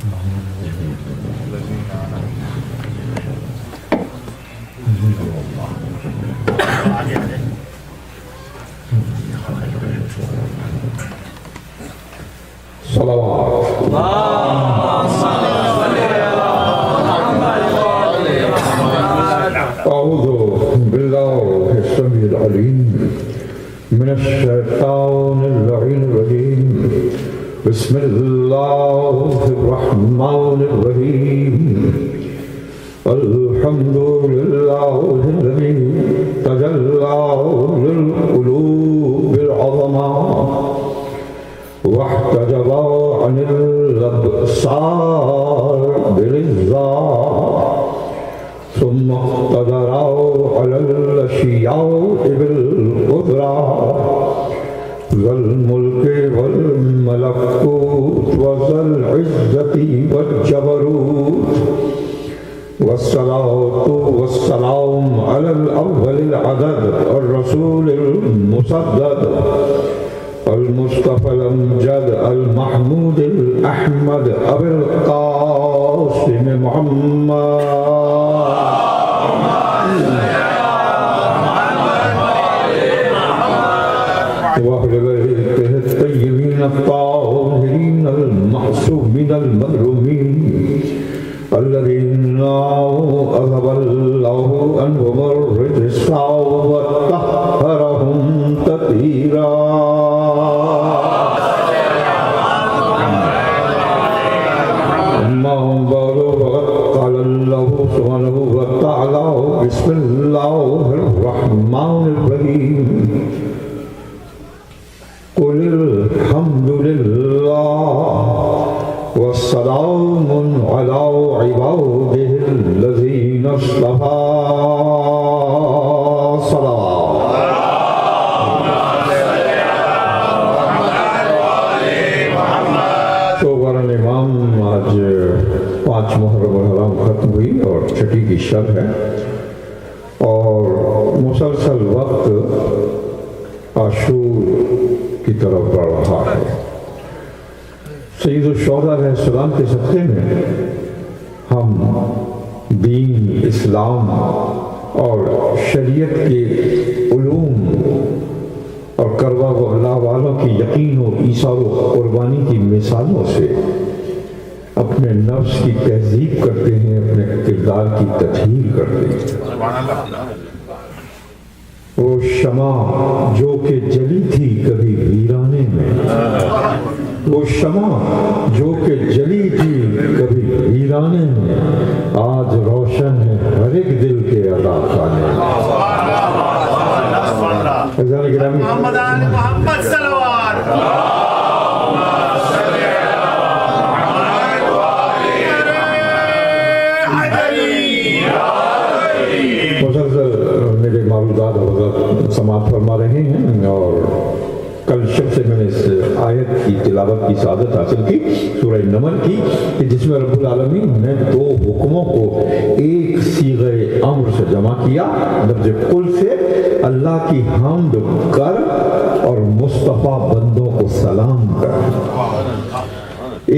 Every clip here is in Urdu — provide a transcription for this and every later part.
أعوذ بالله السميع العليم من الشيطان اللعين الرجيم بسم الله الرحمن الرحيم الحمد لله الذي تجلى للقلوب العظمى واحتجب عن الأبصار بالإنذار ثم اقتدر على الأشياء بالقدرة ذا الملك والملكوت وذا العزة والجبروت والصلاة والسلام على الأول العدد الرسول المسدد المصطفى الأمجد المحمود الأحمد أبي القاسم محمد وأهل بيته الطيبين الطاهرين المعصومين المظلومين الذين أذهب الله عنهم الرجس وطهرهم تطهيرا أما بعد فقد قال الله سبحانه وتعالى بسم الله الرحمن الرحيم قل الحمد لله والسلام على عباده الذين اصطفى تو برن امام آج 5 محرم الحرام ختم ہوئی اور چھٹی کی شب ہے اور مسلسل وقت عاشور کی طرف بڑھ رہا ہے۔ سید الشہداء علیہ السلام کے صدقے میں ہم دین، اسلام اور شریعت کے علوم اور کروا و اللہ والوں کی یقین و ایثار و قربانی کی مثالوں سے اپنے نفس کی تہذیب کرتے ہیں، اپنے کردار کی تطہیر کرتے ہیں۔ وہ شمع جو کہ جلی تھی کبھی ویرانے میں، وہ شمع جو کہ جلی تھی کبھی ویرانے میں، آج روشن ہے ہر ایک دل کے ادا خانے میں۔ محمد آل محمد صلوات مسلسل میرے معروضات حضرت سماعت فرما رہے ہیں اور کل شب سے میں نے اس آیت کی تلاوت کی سعادت حاصل کی، سورہ نمل کی، کہ جس میں رب العالمین نے 2 حکموں کو ایک صیغہ امر سے جمع کیا، لفظ قل سے اللہ کی حمد کر اور مصطفیٰ بندوں کو سلام کر۔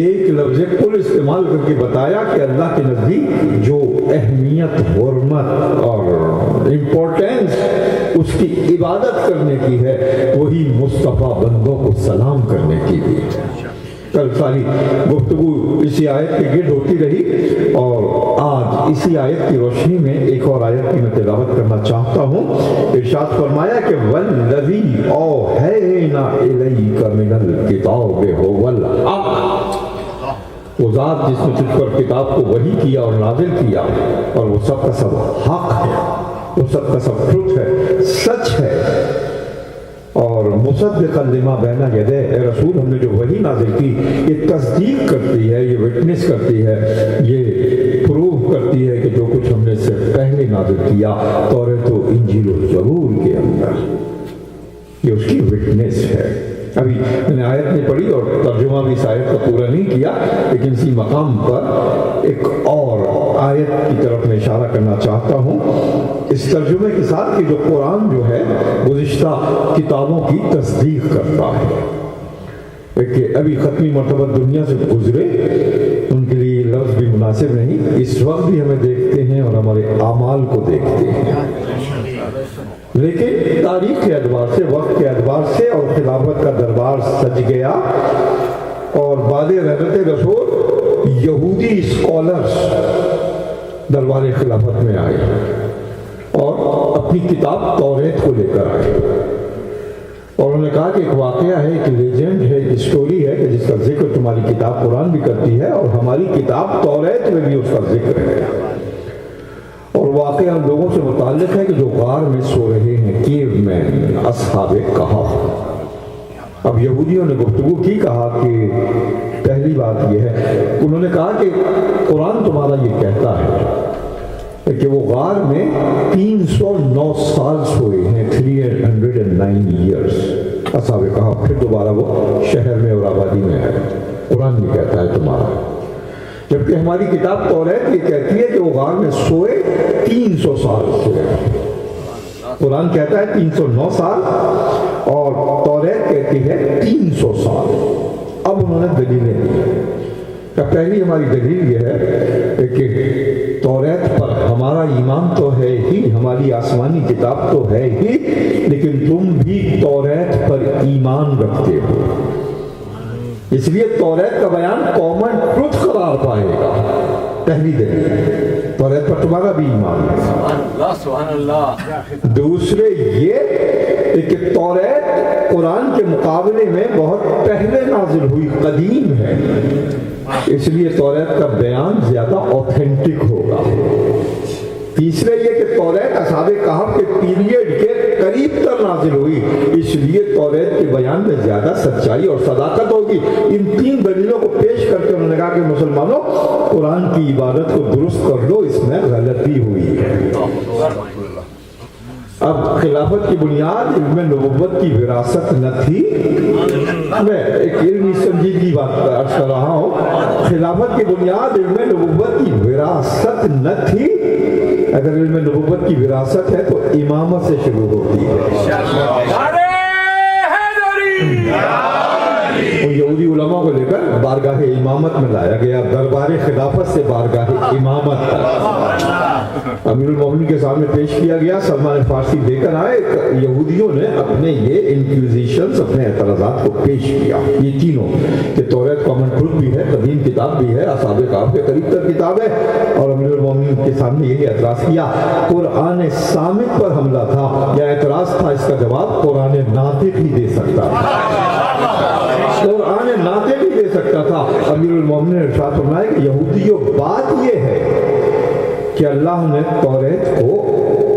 ایک لفظ قل استعمال کر کے بتایا کہ اللہ کے نزدیک جو اہمیت، حرمت اور امپورٹنس اس کی عبادت کرنے کی ہے، وہی مصطفیٰ بندوں کو سلام کرنے کی بھی ہے۔ کل ساری گفتگو اسی آیت کے گرد ہوتی رہی اور آج اسی آیت کی روشنی میں ایک اور آیت کی میں تلاوت کرنا چاہتا ہوں۔ ارشاد فرمایا کہ وَالَّذِي أَوْحَيْنَا إِلَيْكَ مِنَ الْكِتَابِ هُوَ الْحَقُّ، وہ ذات جس نے تجھ پر کتاب کو وحی کیا اور نازل کیا اور وہ سب کا سب حق ہے، وہ سب کا سب ٹروتھ ہے، سچ ہے۔ اور مصدقا لما بین یدیہ، اے رسول ہم نے جو وحی نازل کی یہ تصدیق کرتی ہے، یہ وٹنس کرتی ہے، یہ پروف کرتی ہے کہ جو کچھ ہم نے اس سے پہلے نازل کیا توریت و انجیل و زبور کے اندر، یہ اس کی وٹنس ہے۔ ابھی میں نے آیت نہیں پڑھی اور ترجمہ بھی اس آیت کا پورا نہیں کیا، لیکن اسی مقام پر ایک اور آیت کی طرف میں اشارہ کرنا چاہتا ہوں اس ترجمے کے ساتھ کہ جو قرآن جو ہے گزشتہ کتابوں کی تصدیق کرتا ہے، کہ ابھی ختمی مرتبہ دنیا سے گزرے ان کے لفظ بھی مناسب نہیں، اس وقت بھی ہمیں دیکھتے ہیں اور ہمارے اعمال کو دیکھتے ہیں، لیکن تاریخ کے اعتبار سے، وقت کے اعتبار سے اور خلافت کا دربار سج گیا اور بعد رحمت رسول یہودی اسکالرز دربار خلافت میں آئے اور اپنی کتاب توریت کو لے کر آئے، اور انہوں نے کہا کہ ایک واقعہ ہے، ایک لیجنڈ ہے، ایک اسٹوری ہے کہ جس کا ذکر تمہاری کتاب قرآن بھی کرتی ہے اور ہماری کتاب توریت میں بھی اس کا ذکر ہے، اور واقعہ ان لوگوں سے متعلق ہے کہ جو غار میں سو رہے ہیں، کیو مین، اصحاب کہف۔ اب یہودیوں نے گفتگو کی، کہا کہ پہلی بات یہ ہے، انہوں نے کہا کہ قرآن تمہارا یہ کہتا ہے کہ وہ غار میں 309 سال سوئے ہیں، 309 ایئرس اصحاب کہف، پھر دوبارہ وہ شہر میں اور آبادی میں آئے۔ قرآن یہ کہتا ہے تمہارا، جبکہ ہماری کتاب توریت یہ کہتی ہے کہ وہ غار میں سوئے 300 سال سوئے۔ قرآن کہتا ہے 309 سال اور توریت کہتی ہے 300 سال۔ اب انہوں نے دلیلیں دی۔ پہلی ہماری دلیل یہ ہے کہ توریت پر ہمارا ایمان تو ہے ہی، ہماری آسمانی کتاب تو ہے ہی، لیکن تم بھی توریت پر ایمان رکھتے ہو، اس لیے توریت کا بیان کامن ٹروتھ قرار پائے گا۔ پہلی دلیل، توریت پر تمہارا بھی ایمان ہے۔ سبحان اللہ۔ دوسرے یہ کہ توریت قرآن کے مقابلے میں بہت پہلے نازل ہوئی، قدیم ہے، اس لیے توریت کا بیان زیادہ اوتھینٹک ہوگا۔ تیسرے یہ کہ توریت اصحاب کہف کے پیریڈ کے قریب تر نازل ہوئی، اس لیے توریت کے بیان میں زیادہ سچائی اور صداقت ہوگی۔ ان تین دلیلوں کو پیش کر کے انہوں نے کہا کہ مسلمانوں، قرآن کی عبادت کو درست کر لو، اس میں غلطی ہوئی ہے۔ اب خلافت کی بنیاد علم نبوت کی وراثت نہ تھی، میں ایک علمی سنجیدگی بات عرض کر رہا ہوں، خلافت کی بنیاد علم نبوت کی وراثت نہ تھی۔ اگر علم نبوت کی وراثت ہے تو امامت سے شروع ہوتی ہے۔ اور یہودی علماء کو لے کر بارگاہ امامت میں لایا گیا، دربار خلافت سے بارگاہ امامت تک امیر المومنین کے سامنے پیش کیا گیا۔ سلمان فارسی دے کر آئے، یہودیوں نے اپنے یہ انکویزیشنز، اپنے اعتراضات کو پیش کیا، یہ تینوں کہ توریت کامن ٹروتھ بھی ہے، قدیم کتاب بھی ہے، اصحاب کہف کے قریب تر کتاب ہے، اور امیر المومنین کے سامنے یہی اعتراض کیا۔ قرآن صامت پر حملہ تھا یا اعتراض تھا؟ اس کا جواب قرآن ناطق ہی دے سکتا تھا، قرآن ناطق ہی دے سکتا تھا۔ امیر المومنین نے ارشاد فرمایا کہ یہودیوں، بات یہ ہے کہ اللہ نے توریت کو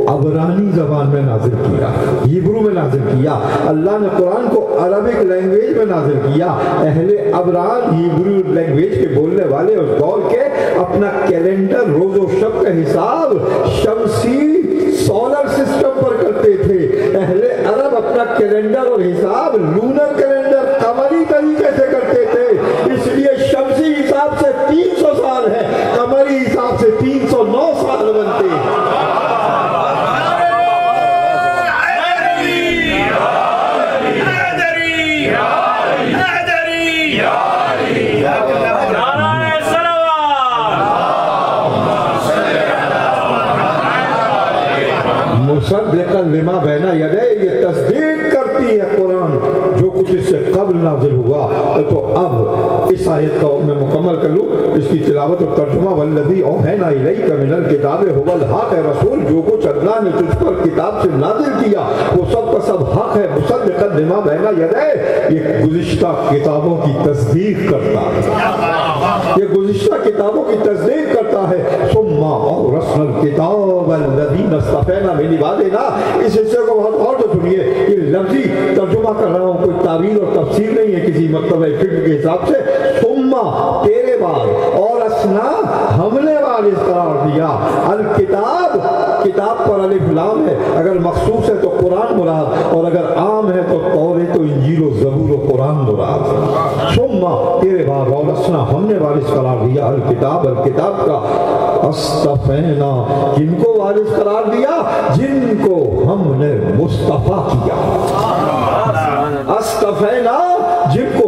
عبرانی زبان میں نازل کیا، ہیبرو میں نازل کیا، اللہ نے قرآن کو عربک لینگویج میں نازل کیا۔ اہل عبران ہیبرو لینگویج کے بولنے والے اس دور کے اپنا کیلنڈر، روز و شب کا حساب شمسی سولر سسٹم پر کرتے تھے، اہل عرب اپنا کیلنڈر اور حساب لونر کیلنڈر، قمری طریقے سے کرتے تھے، اس لیے شمسی حساب سے 300 سال ہے، قمری حساب سے 309 سال بنتے ہیں۔ مصدقا لما بین یدیہ، یہ تصدیق کرتی ہے قرآن جو کچھ اس سے قبل نازل ہوا۔ تو اب اس آیت کو میں مکمل کر لوں، اس کی تلاوت اور ترجمہ۔ والذی اوحینا الیک من الکتاب ھو الحق، اے رسول جو کچھ اللہ نے تجھ پر کتاب سے نازل کیا وہ سب کا سب حق ہے۔ مصدقا لما بین یدیہ، یہ گزشتہ کتابوں کی تصدیق کرتا ہے، یہ گزشتہ کتابوں کی تصدیق کرتا ہے۔ ثم اورثنا الکتاب الذین اصطفینا من عبادنا، اس حصے کو بہت غور سے سنیے، یہ لفظی ترجمہ کر رہا ہوں، کوئی تعبیر اور تفسیر نہیں ہے کسی مکتبہ فکر کے حساب سے۔ ثم، تیرے بعد، اور اسنا، ہم نے وارث قرار دیا، الکتاب، کتاب پر الف لام ہے، اگر مخصوص ہے تو قرآن مراد، اور اگر عام ہے تو توریت و انجیل و زبور و قرآن مراد۔ ثم، تیرے بعد، اور اسنا، ہم نے وارث قرار دیا، الکتاب، الکتاب کا، اصطفینا، جن کو وارث قرار دیا، جن کو ہم نے مصطفیٰ کیا، اصطفینا، جن کو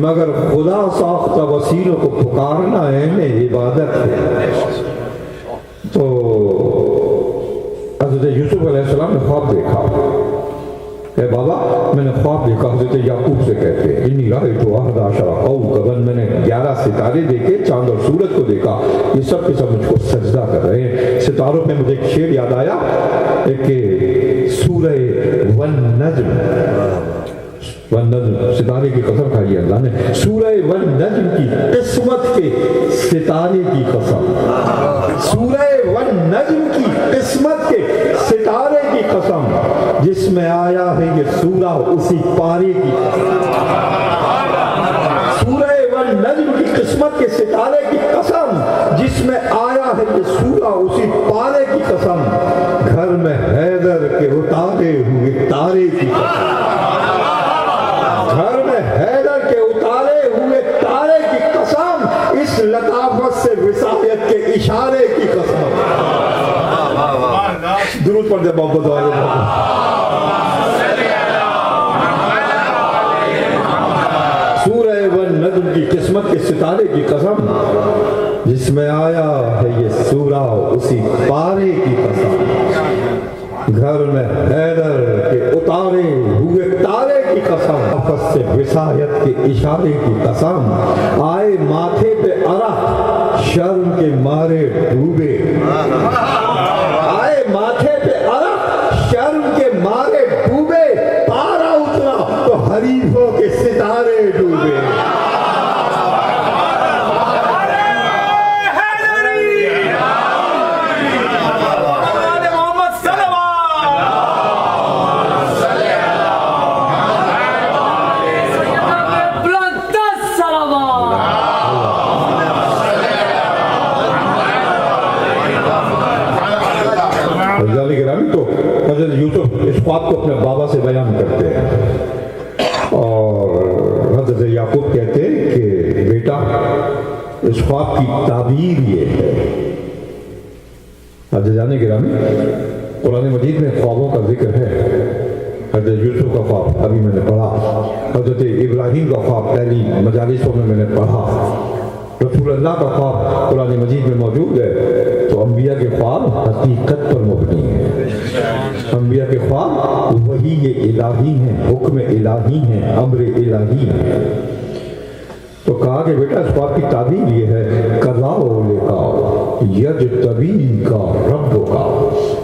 مگر خدا ساختہ وسیلوں کو پکارنا اہم عبادت ہے۔ تو حضرت یوسف علیہ السلام نے خواب دیکھا، اے بابا میں نے خواب دیکھا، حضرت یعقوب سے کہتے ہیں انی رأیت احد عشر کوکبا، میں نے 11 ستارے دیکھے، چاند اور سورج کو دیکھا، یہ سب کے سب مجھ کو سجدہ کر رہے ہیں۔ ستاروں میں مجھے ایک شعر یاد آیا کہ سورہ والنجم، والنجم ستارے کی قسم کھائی اللہ نے، سورہ والنجم کی قسمت کے ستارے کی قسم، سورہ والنجم کی قسمت کے ستارے کی قسم، جس میں آیا ہے یہ سورہ اسی پارے کی قسم، سورہ والنجم کی قسمت کے ستارے کی قسم، جس میں آیا ہے یہ سورہ اسی پارے کی قسم، گھر میں حیدر کے اتارے ہوئے تارے کی قسم، گھر میں حیدر کے اتارے ہوئے تارے کی قسم، اس لطافت سے وصایت کے اشارے کی قسم۔ درود پڑھ دے محبت والے سورہ والنجم کی قسمت کے ستارے کی قسم، جس میں آیا ہے یہ سورہ اسی پارے کی قسم، گھر میں حیدر کے اتارے ہوئے تارے کی قسم، آفت سے وصایت کے اشارے کی قسم، آئے ماتھے پہ عرق شرم کے مارے ڈوبے، آئے ماتھے پہ عرق شرم کے مارے ڈوبے، پارا اترا تو حریفوں کے ستارے ڈوبے۔ تو حضرت یوسف اس خواب کو اپنے بابا سے بیان کرتے ہیں اور حضرت یعقوب کہتے ہیں کہ بیٹا اس خواب کی تعبیر یہ ہے۔ حضرت جانے گرامی قرآن مجید میں خوابوں کا ذکر ہے، حضرت یوسف کا خواب ابھی میں نے پڑھا، حضرت ابراہیم کا خواب پہلی مجالسوں میں نے پڑھا، رسول اللہ کا خواب قرآن مجید میں موجود ہے۔ تو انبیاء کے خواب حقیقت پر مبنی ہیں، انبیاء کے خواب وحی الہی ہیں، حکم الہی ہیں، امر الہی ہیں۔ تو کہا کہ بیٹا اس خواب کی تعبیر یہ ہے کذالک یجتبیک ربک،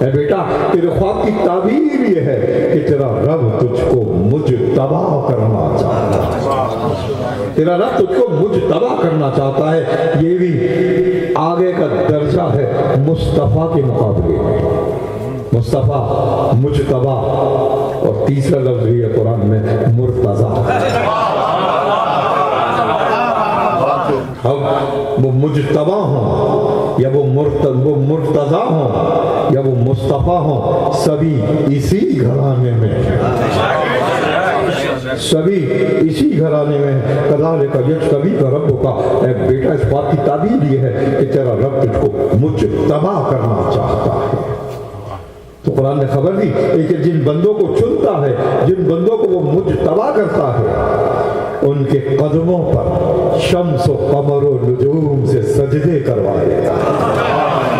اے بیٹا تیرے خواب کی تعبیر یہ ہے کہ تیرا رب تجھ کو مجتبی کرنا چاہتا ہے، تیرا رب تجھ کو مجتبی کرنا چاہتا ہے۔ یہ بھی آگے کا درجہ ہے مصطفیٰ کے مقابلے میں، مصطفیٰ، مجتبی، اور تیسرا لفظ بھی ہے قرآن میں مرتضیٰ۔ اب وہ مجتبی ہوں یا وہ مرتضیٰ ہوں یا وہ مصطفیٰ ہوں، سبھی اسی گھرانے میں، سبھی اسی گھرانے میں۔ کذالک یجتبیک ربک، اے بیٹا اس بات کی تعبیر یہ ہے کہ تیرا رب تجھ کو مجتبی کرنا چاہتا ہے۔ تو قرآن نے خبر دی کہ جن بندوں کو چنتا ہے، جن بندوں کو وہ مجتبی کرتا ہے، ان کے قدموں پر شمس و قمر و نجوم سے سجدے کروائے گا،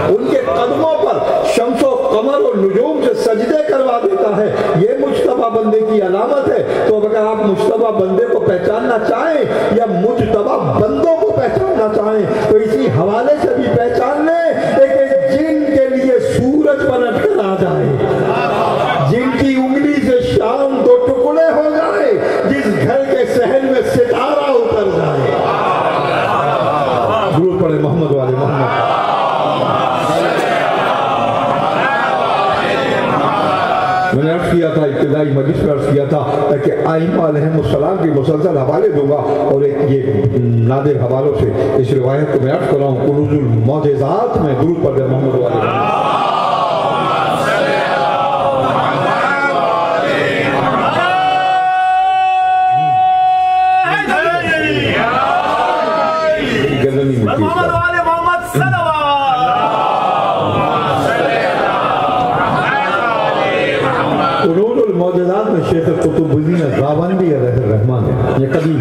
ان کے قدموں پر شمس و قمر و نجوم سے سجدے کروا دیتا ہے۔ یہ مجتبی بندے کی علامت ہے۔ تو اگر آپ مجتبی بندے کو پہچاننا چاہیں یا مجتبی بندوں کو پہچاننا چاہیں تو اسی حوالے سے بھی پہچان لیں کہ جن کے لیے سورج پلٹ کر آ جائے، جن کی انگلی سے شام دو ٹکڑے ہو جائے، جس گھر کے صحن میں ستارہ اتر جائے۔ درود پڑھے محمد والے محمد۔ میں نے عرض کیا تھا، ابتدائی مجلس میں عرض کیا تھا کہ ائمہ علیہم السلام کی مسلسل حوالے دوں گا، اور ایک یہ نادر حوالوں سے اس روایت کو میں عرض کر رہا ہوں، کنوز المعجزات میں۔ درود پڑھے محمد والے محمد۔ قرون المعجزات میں شیخ قطب الدین الراوندی علیہ الرحمن ہے، یہ قدیم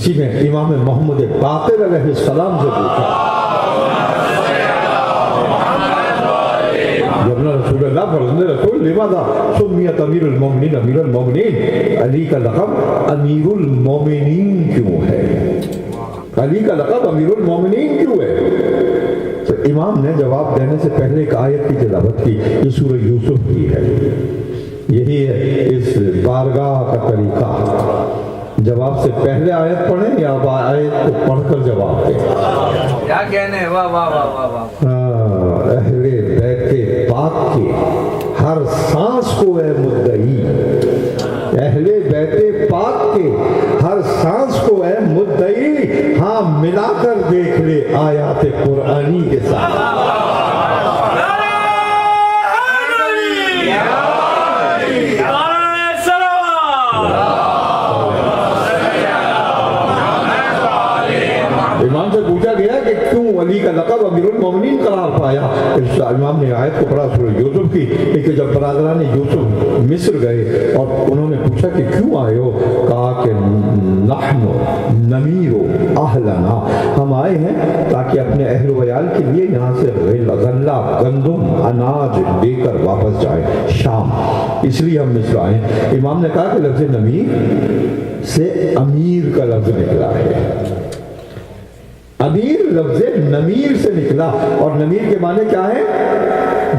کسی نے امام محمد باقر علیہ السلام سے پوچھا، جب رسول اللہ فرزند رسول لماذا سمیت امیر المومنین امیر المومنین، علی کا لقب امیر المومنین کیوں ہے؟ علی کا لقب امیر المومنین کیوں ہے؟ تو امام نے جواب دینے سے پہلے ایک آیت کی تلاوت کی جو سورہ یوسف کی ہے۔ یہی ہے اس بارگاہ کا طریقہ، جواب سے پہلے آیت پڑھیں یا آیت کو پڑھ کر جواب دیں۔ کیا کہنے، واہ واہ واہ واہ واہ۔ اہل بیت پاک کے ہر سانس کو اے مدعی، اہل بیت پاک کے ہر سانس کو اے مدعی، ہاں ملا کر دیکھ لے آیات قرآنی کے ساتھ۔ امام سے پوچھا گیا کہ کیوں علی کا لقب امیر المومنین قرار پایا؟ امام نے آیت کو پڑھا سورہ یوسف کی کہ جب برادران یوسف مصر گئے اور انہوں نے پوچھا کہ کیوں آئے ہو، کہا کہ نحن نمیر اہلنا، ہم آئے ہیں تاکہ اپنے اہل و عیال کے لیے یہاں سے غلہ گندم اناج لے کر واپس جائیں شام، اس لیے ہم مصر آئے ہیں۔ امام نے کہا کہ لفظ نمیر سے امیر کا لفظ نکلا ہے، امیر لفظ نمیر سے نکلا، اور نمیر کے معنی کیا ہے؟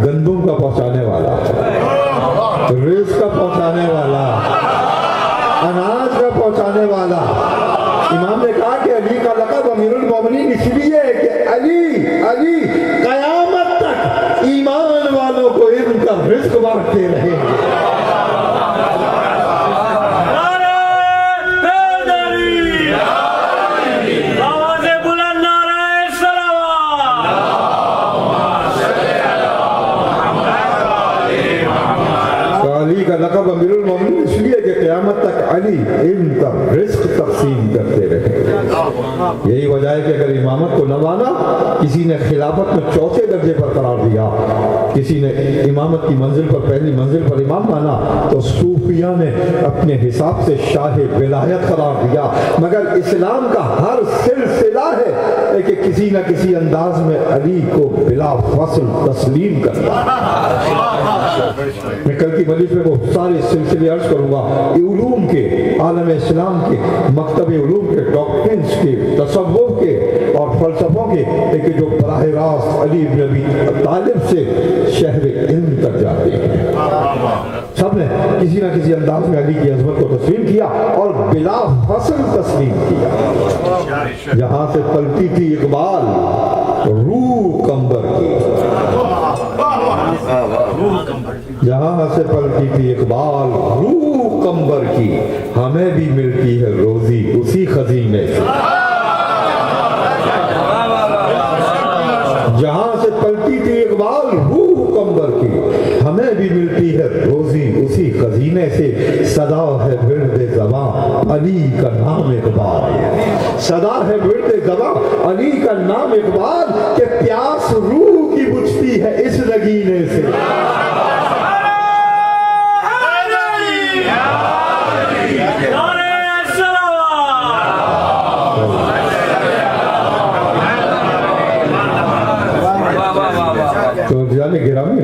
گندم کا پہنچانے والا، رزق کا پہنچانے والا، اناج کا پہنچانے والا۔ امام نے کہا کہ علی کا لقب امیر المومنین اس لیے ہے کہ علی قیامت تک ایمان والوں کو ان کا رزق بانٹتے رہیں گے۔ لقب امیر المومنین اس لیے کہ قیامت تک علی ان کا رزق تقسیم کرتے رہے۔ یہی وجہ ہے کہ اگر امامت کو نہ مانا، کسی نے خلافت میں چوتھے درجے پر قرار دیا، کسی نے امامت کی منزل پر پہلی منزل پر امام مانا، تو صوفیہ نے اپنے حساب سے شاہ ولایت قرار دیا۔ مگر اسلام کا ہر سلسلہ ہے کہ کسی نہ کسی انداز میں علی کو بلا فصل تسلیم کرنا۔ میں کل کی مجلس میں وہ سارے سلسلے عرض کروں گا، علوم کے، عالم اسلام کے، مکتب علوم کے، ڈاکٹرنز کے، تصوف کے اور فلسفوں کے، کہ جو براہ راست علی بن ابی طالب سے شہر علم تک جاتے ہیں۔ سب نے کسی نہ کسی انداز میں علی کی عظمت کو تسلیم کیا اور بلا فصل تسلیم کیا۔ جہاں سے پلتی تھی اقبال روح کمبر کی، جہاں سے پلتی تھی اقبال روح کمبر کی، ہمیں بھی ملتی ہے روزی اسی خزینے سے۔ جہاں سے پلتی تھی اقبال روح کمبر کی، ہمیں بھی ملتی ہے روزی اسی خزینے سے۔ صدا ہے ورد زباں علی کا نام اقبال، صدا ہے ورد زباں علی کا نام اقبال، کہ پیاس روح کی بجھتی ہے اس نگینے سے۔ تو جانے گرامی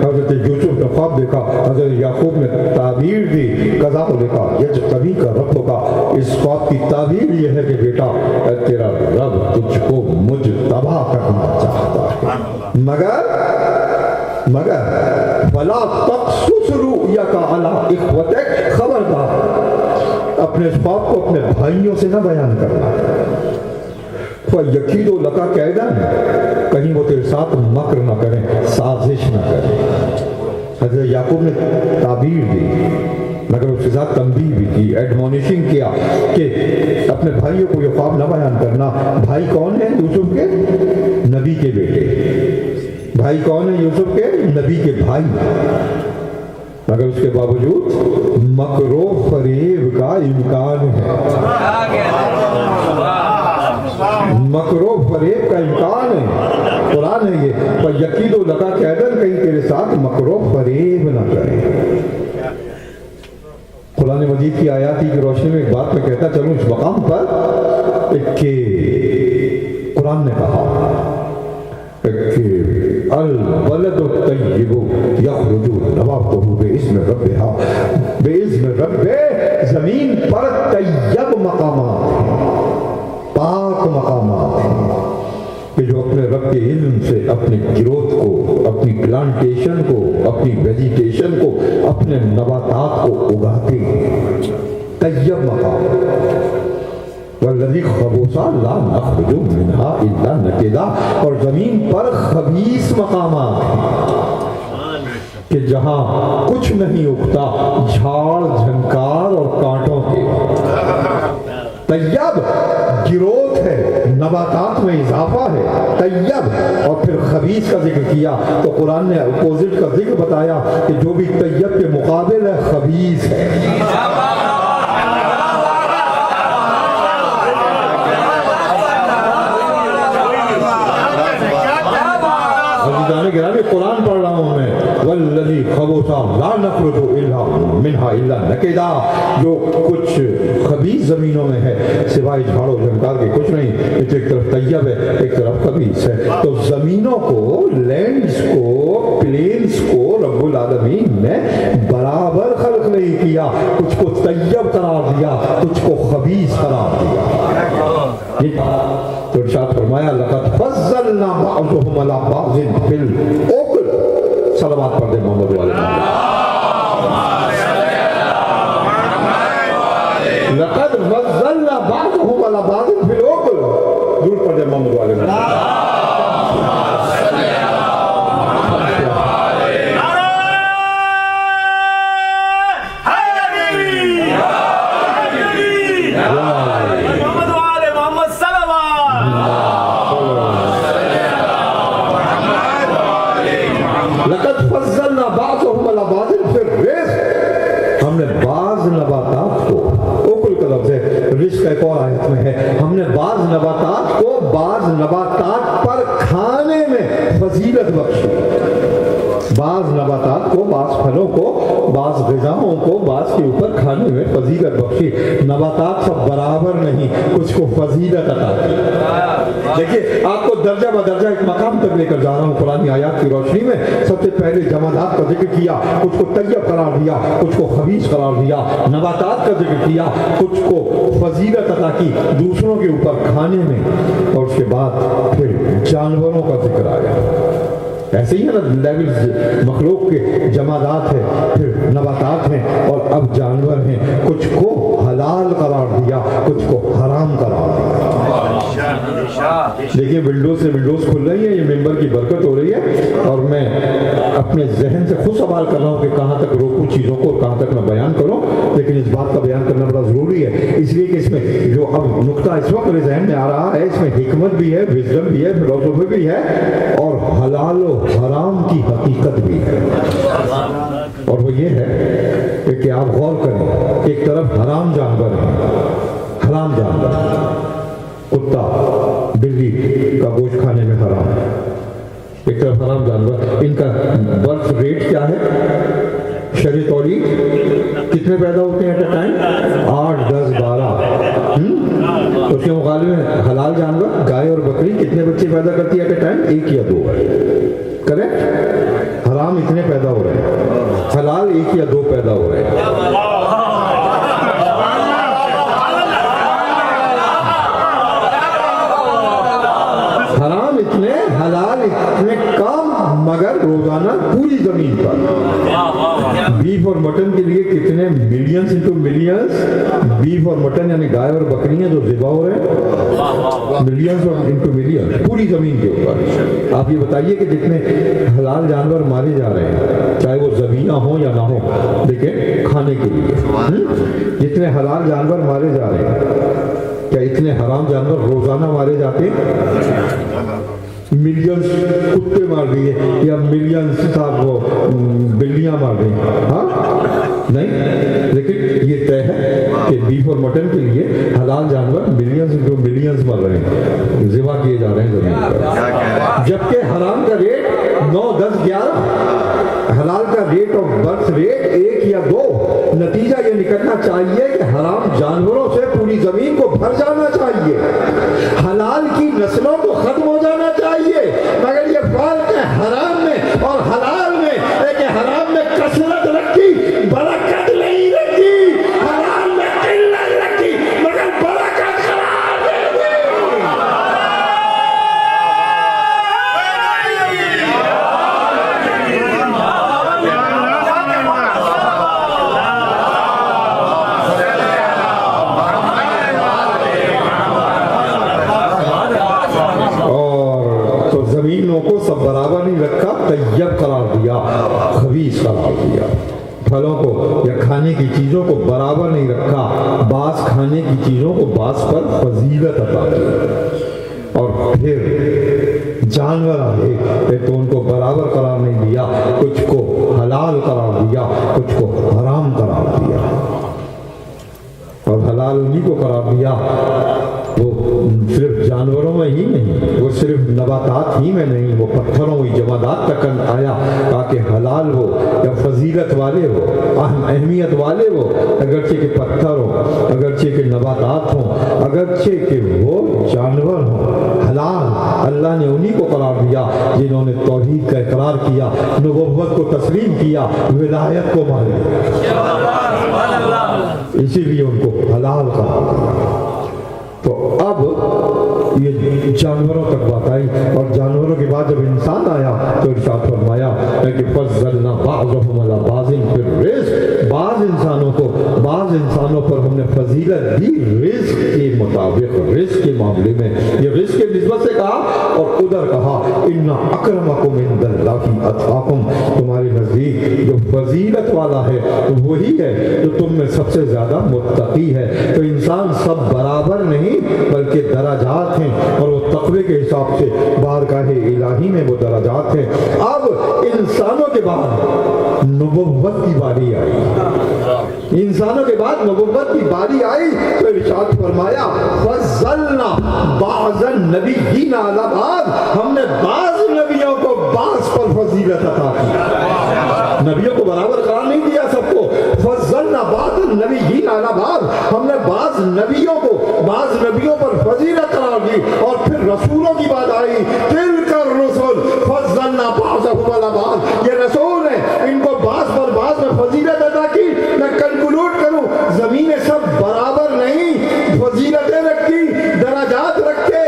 حضرت یوسف نے خواب دیکھا، حضرت یعقوب نے تعبیر دی، قضا کو دیکھا، یجتبی کا رب کا۔ اس خواب کی تعبیر یہ ہے کہ بیٹا تیرا رب تجھ کو مجتبی کرنا چاہتا ہے، مگر فلا تقصص رؤیک علی اخوتک، خبردار اپنے اس خواب کو اپنے بھائیوں سے نہ بیان کرنا۔ یقید و لکا قیدا، کہیں وہ تیرے ساتھ مکر نہ کریں، سازش نہ کریں۔ حضرت یعقوب نے تعبیر دی، مگر اس کے ساتھ تنبیہ بھی کی، ایڈمونیشن کیا کہ اپنے بھائیوں کو یہ خواب نہ بیان کرنا۔ بھائی کون ہیں یوسف کے؟ نبی کے بیٹے۔ بھائی کون ہیں یوسف کے؟ نبی کے بھائی۔ مگر اس کے باوجود مکر و فریب کا امکان ہے، مکر و فریب کا امکان ہے۔ قرآن ہے یہ، پر یقید و لگا قیدن، کہیں تیرے ساتھ مکر و فریب نہ کرے۔ قرآن مجید مزید کی آیاتی کی روشنی میں ایک بات میں کہتا چلوں اس مقام پر کہ قرآن نے کہا کہ البلد الطیب یخرج نباتہ بإذن ربہ، زمین پر طیب مقامات ہیں، پاک مقامات ہیں کہ جو اپنے رب کے علم سے اپنے گروتھ کو، اپنی پلانٹیشن کو، اپنی ویجیٹیشن کو، اپنے نباتات کو اگاتے ہیں، طیب مقام۔ والذی خبوثا لا نخرج منہا الا نکدا، اور زمین پر خبیث مقامات ہیں کہ جہاں کچھ نہیں اگتا، جھاڑ جھنکار اور کانٹوں کے۔ طیب گروتھ ہے، نباتات میں اضافہ ہے، طیب۔ اور پھر خبیث کا ذکر کیا تو قرآن نے اپوزٹ کا ذکر بتایا کہ جو بھی طیب کے مقابل ہے خبیث ہے۔ قرآن پڑھ رہا ہوں میں، والذی خبوثا لا نخرج منہا الا نکدا، جو کچھ خبیث زمینوں میں ہے سوائے جھاڑ و جھنکار کے کچھ نہیں، ایک طرف طیب ہے ایک طرف خبیث ہے۔ تو زمینوں کو، لینڈز کو، پلینز کو رب العالمین نے برابر خلق نہیں کیا، کچھ کو طیب قرار دیا، کچھ کو خبیث قرار دیا۔ تو ارشاد فرمایا لقد فضلنا بعضهم على بعض في الاکل، صلوات پڑھ دے محمد والے، لقد فضلنا بعضهم على بعض في الاکل، دور پڑھ دے محمد والے۔ رزق ایک اور آیت میں ہے، ہم نے بعض نباتات کو بعض نباتات پر کھانے میں فضیلت بخشی، بعض نباتات کو، بعض پھلوں کو، بعض غذاؤں کو بعض کے اوپر کھانے میں فضیلت بخشی۔ نباتات سب برابر نہیں، کچھ کو فضیلت عطا کی۔ دیکھیے آپ کو درجہ بدرجہ ایک مقام تک لے کر جا رہا ہوں قرآن آیات کی روشنی میں۔ سب سے پہلے جمادات کا ذکر کیا، کچھ کو طیب قرار دیا، کچھ کو خبیث قرار دیا۔ نباتات کا ذکر کیا، کچھ کو فضیلت عطا کی دوسروں کے اوپر کھانے میں، اور اس کے بعد پھر جانوروں کا ذکر آیا۔ ایسے ہی ہے نا، لیولز مخلوق کے، جمادات ہیں، پھر نباتات ہیں، اور اب جانور ہیں۔ کچھ کو حلال قرار دیا، کچھ کو حرام قرار دیا۔ دیکھیے ونڈوز سے ونڈوز کھل رہی ہیں، یہ ممبر کی برکت ہو رہی ہے، اور میں اپنے ذہن سے خود سوال کر رہا ہوں کہ کہاں تک روکوں چیزوں کو اور کہاں تک میں بیان کروں، لیکن اس بات کا بیان کرنا بڑا ضروری ہے، اس لیے کہ اس میں جو اب نقطہ اس وقت میرے ذہن میں آ رہا ہے، اس میں حکمت بھی ہے، وزڈم بھی ہے، فلسفی بھی ہے، اور حلال و حرام کی حقیقت بھی ہے۔ اور وہ یہ ہے کہ آپ غور کریں، ایک طرف حرام جانور ہیں، حرام جانور، کتا، بلی کا گوشت کھانے میں حرام ہے، ایک طرف حرام جانور۔ ان کا برتھ ریٹ کیا ہے؟ شرعی تولیق کتنے پیدا ہوتے ہیں ایٹ اے ٹائم؟ 8، 10، 12۔ اس کے مقابلے میں حلال جانور گائے اور بکری کتنے بچے پیدا کرتی ہے ایٹ اے ٹائم؟ 1 یا 2 کریکٹ؟ حرام اتنے پیدا ہو رہے ہیں، حلال 1 یا 2 پیدا ہو رہے ہیں۔ حرام اتنے، حلال اتنے کم، مگر روزانہ پوری زمین پر بیف اور مٹن کے لیے کتنے ملینز انٹو ملینز بیف اور مٹن یعنی گائے اور بکریاں جو ذبح ہو رہے ہیں، ملینز اور انٹو ملینز پوری زمین کے اوپر۔ آپ یہ بتائیے کہ جتنے حلال جانور مارے جا رہے ہیں، چاہے وہ ذبیحہ ہوں یا نہ ہوں، دیکھیں کھانے کے لیے جتنے حلال جانور مارے جا رہے ہیں، کیا اتنے حرام جانور روزانہ مارے جاتے ہیں؟ ملینز کتے مار دیے یا ملینز صاحب وہ بلیاں مار دیں؟ ہاں نہیں، لیکن یہ طے ہے کہ بیف اور مٹن کے لیے حلال جانور ملینز جو ملینز مر رہے ہیں، ذبح کیے جا رہے ہیں زمین پر، جبکہ حرام کا ریٹ 9، 10، 11 حلال کا ریٹ آف برتھ ریٹ 1 یا 2. نتیجہ یہ نکلنا چاہیے کہ حرام جانوروں سے پوری زمین کو بھر جانا چاہیے, حلال کی نسلوں کو ختم ہو جانا چاہیے. مگر یہ فرق ہے حرام میں اور حلال میں, ہے کہ حرام میں کثرت رکھی برکت نہیں رکھی, حلال میں قلت رکھی مگر برکت خراب ہے. کو سب برابر نہیں رکھا, طیب قرار دیا, خبیث قرار دیا. پھلوں کو یا کھانے کی چیزوں کو برابر نہیں رکھا, بعض کھانے کی چیزوں کو بعض پر فضیلت عطا کی. اور پھر جانور آئے تو ان کو برابر قرار نہیں دیا, کچھ کو حلال قرار دیا, کچھ کو حرام قرار دیا. اور حلال انہی کو قرار دیا وہ صرف جانوروں میں ہی نہیں, وہ صرف نباتات ہی میں نہیں, وہ پتھروں و جمادات تک آیا, تاکہ حلال ہو یا فضیلت والے ہو, اہمیت والے ہو, اگرچہ کہ پتھر ہو, اگرچہ کہ نباتات ہوں, اگرچہ کہ وہ جانور ہوں. حلال اللہ نے انہی کو قرار دیا جنہوں نے توحید کا اقرار کیا, نبوت کو تسلیم کیا, ولایت کو مان لیا, اسی لیے ان کو حلال قرار دیا. تو اب یہ جانوروں تک بات آئی, اور جانوروں کے بعد جب انسان آیا تو ارشاد فرمایا کہ فضلنا بعضهم علی بعض فی الرزق, بعض انسانوں پر ہم نے فضیلت دی رزق کے مطابق, رزق کے معاملے میں. یہ رزق کے نسبت سے کہا, اور ادھر کہا ان اکرمکم عند اللہ اتقاکم, تمہارے نزدیک جو فضیلت والا ہے وہی ہے جو تم میں سب سے زیادہ متقی ہے. تو انسان سب برابر نہیں بلکہ درجات ہیں, اور وہ تقوی کے حساب سے بارگاہ الہی میں وہ درجات ہیں. اب انسانوں کے بعد نبوت کی باری آئی, انسانوں کے بعد نبوت کی باری آئی تو ارشاد فرمایا فضلنا بعض النبیین علی بعض, ہم نے بعض نبیوں کو بعض پر فضیلت عطا کی. نبیوں کو برابر قرار نہیں دیا سب کو. فضلنا بعض النبیین علی بعض, ہم نے بعض نبیوں کو بعض نبیوں پر فضیلت قرار دی. اور پھر رسولوں کی بات آئی, تلک الرسل فضلنا بعضهم علی بعض, یہ رسول ہیں, ان کو بعض پر بعض میں فضیلت عطا کی. میں کنکلوڈ کروں, زمینیں سب برابر نہیں, فضیلتیں رکھی, درجات رکھے,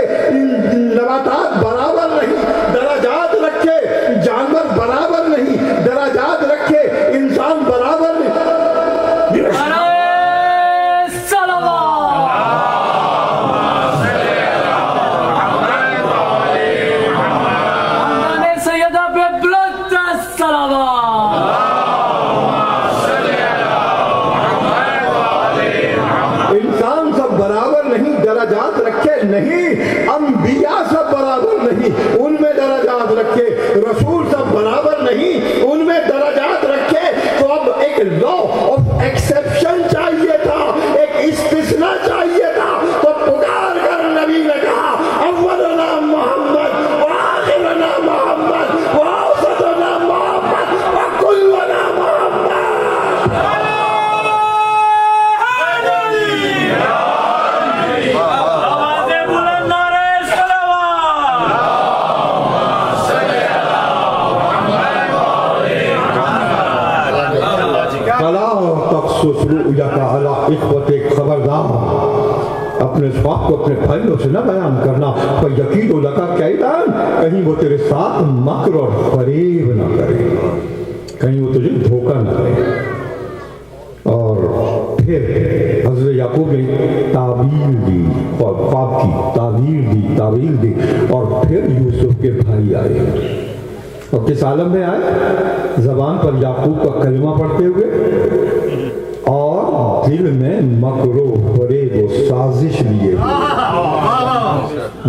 نباتات برابر نہیں, درجات رکھے, جانور برابر نہیں, درجات رکھے, انسان برابر نہیں. درجات رکھے نہیں, انبیاء سب برابر نہیں, ان میں درجات رکھے, رسول سب برابر نہیں, ان میں درجات رکھے. تو اب ایک لا آف ایکسیپشن چاہیے تھا, ایک استثناء چاہیے تھا. تو پکار کر نبی نے کہا اولنا محمد وآخرنا محمد وأوسطنا محمد وكلنا محمد. خبردار اپنے باپ کو اپنے بھائیوں سے نہ بیان کرنا, یقین و لکا کیدان, کہیں وہ تیرے ساتھ مکر اور فریب نہ کرے, کہیں وہ تجھے دھوکہ نہ کرے. اور پھر حضرت یعقوب نے تعبیر دی, خواب کی تعبیر دی, اور پھر یوسف کے بھائی آئے. اور کس عالم میں آئے؟ زبان پر یعقوب کا کلمہ پڑھتے ہوئے, اور دل میں مکر و فریب و سازش لیے ہوئے.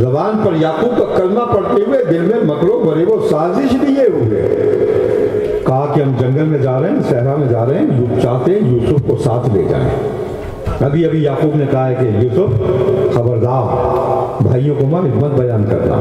زبان پر یعقوب کا کلمہ پڑھتے ہوئے, دل میں مکر و فریب و سازش لیے ہوئے. کہا کہ ہم جنگل میں جا رہے ہیں, صحرا میں جا رہے ہیں, چاہتے ہیں یوسف کو ساتھ لے جائیں. ابھی یعقوب نے کہا ہے کہ یوسف خبردار, بھائیوں کو مت بیان کرنا,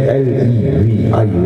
LEVI,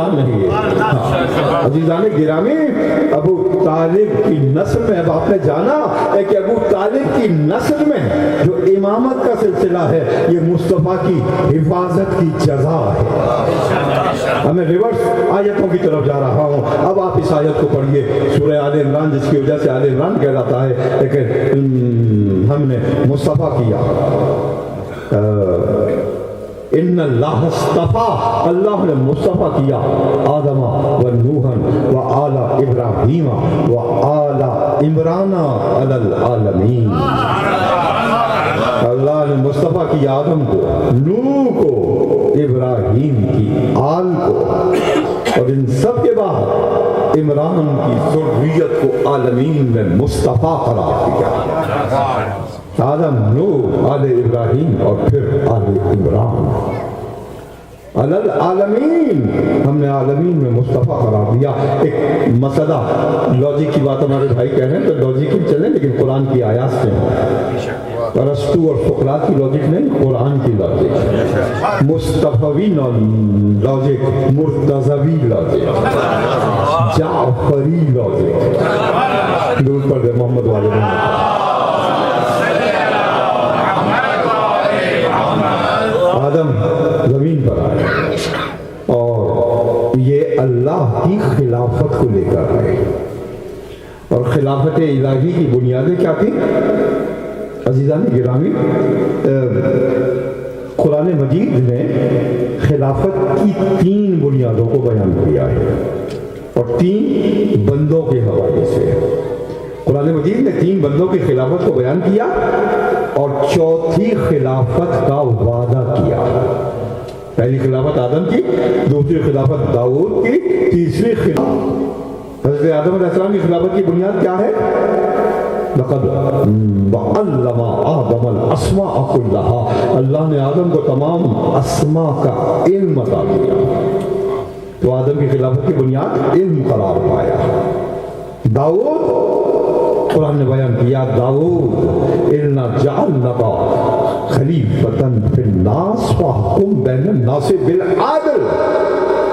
قرآن نہیں ہے. عزیزان گرامی، ابو طالب کی نسل میں، اب آپ نے جانا ہے کہ ابو طالب کی نسل میں جو امامت کا سلسلہ ہے یہ مصطفیٰ کی حفاظت کی جزا ہے. میں ریورس آیتوں کی طرف جا رہا ہوں. اب آپ اس آیت کو پڑھیے، سورہ آل عمران، جس کی وجہ سے آل عمران کہلاتا ہے، لیکن ہم نے مصطفیٰ کیا. ان اللہ اصطفیٰ، اللہ نے مصطفیٰ کیا آدم و نوحن و آل ابراہیم و آل عمران علی العالمین. اللہ نے مصطفیٰ کی آدم کو، نوح کو، ابراہیم کی آل کو، اور ان سب کے بعد عمران کی ذریت کو عالمین میں مصطفیٰ قرار دیا. آدم، نوح، آل ابراہیم اور پھر آل عمران علی العالمین. ہم نے عالمین میں مصطفیٰ قرار دیا. ایک مسئلہ، لاجک کی بات ہمارے بھائی کہہ رہے ہیں تو لاجک ہی چلیں، لیکن قرآن کی آیات سے ارسطو اور سقراط کی لاجک نہیں، قرآن کی لاجک. مصطفوی لاجک، مرتضوی لاجک، جعفری لاجک. دور پر دے محمد والے. آدم زمین پر آئے اور یہ اللہ کی خلافت کو لے کر آئے. اور خلافت الہی کی بنیادیں کیا تھیں عزیزان گرامی؟ قرآن مجید نے خلافت کی 3 بنیادوں کو بیان کیا ہے، اور 3 بندوں کے حوالے سے. قرآن مجید نے 3 بندوں کی خلافت کو بیان کیا اور 4تھی خلافت کا وعدہ کیا. پہلی خلافت آدم کی، دوسری خلافت داؤد کی، تیسری خلافت حضرت آدم علیہ السلام کی خلافت کی بنیاد کیا ہے؟ لقد علم آدم الاسماء كلها. اللہ نے آدم کو تمام اسماء کا علم عطا کیا. تو آدم کی خلافت کی بنیاد علم قرار پایا. داؤد، قرآن نے بیان کیا، داؤد اِنَّا جَعَلْنَكَ خَلِيفَةً فِي النَّاسِ فَاحْكُم بَيْنَ النَّاسِ بِالْعَدْلِ.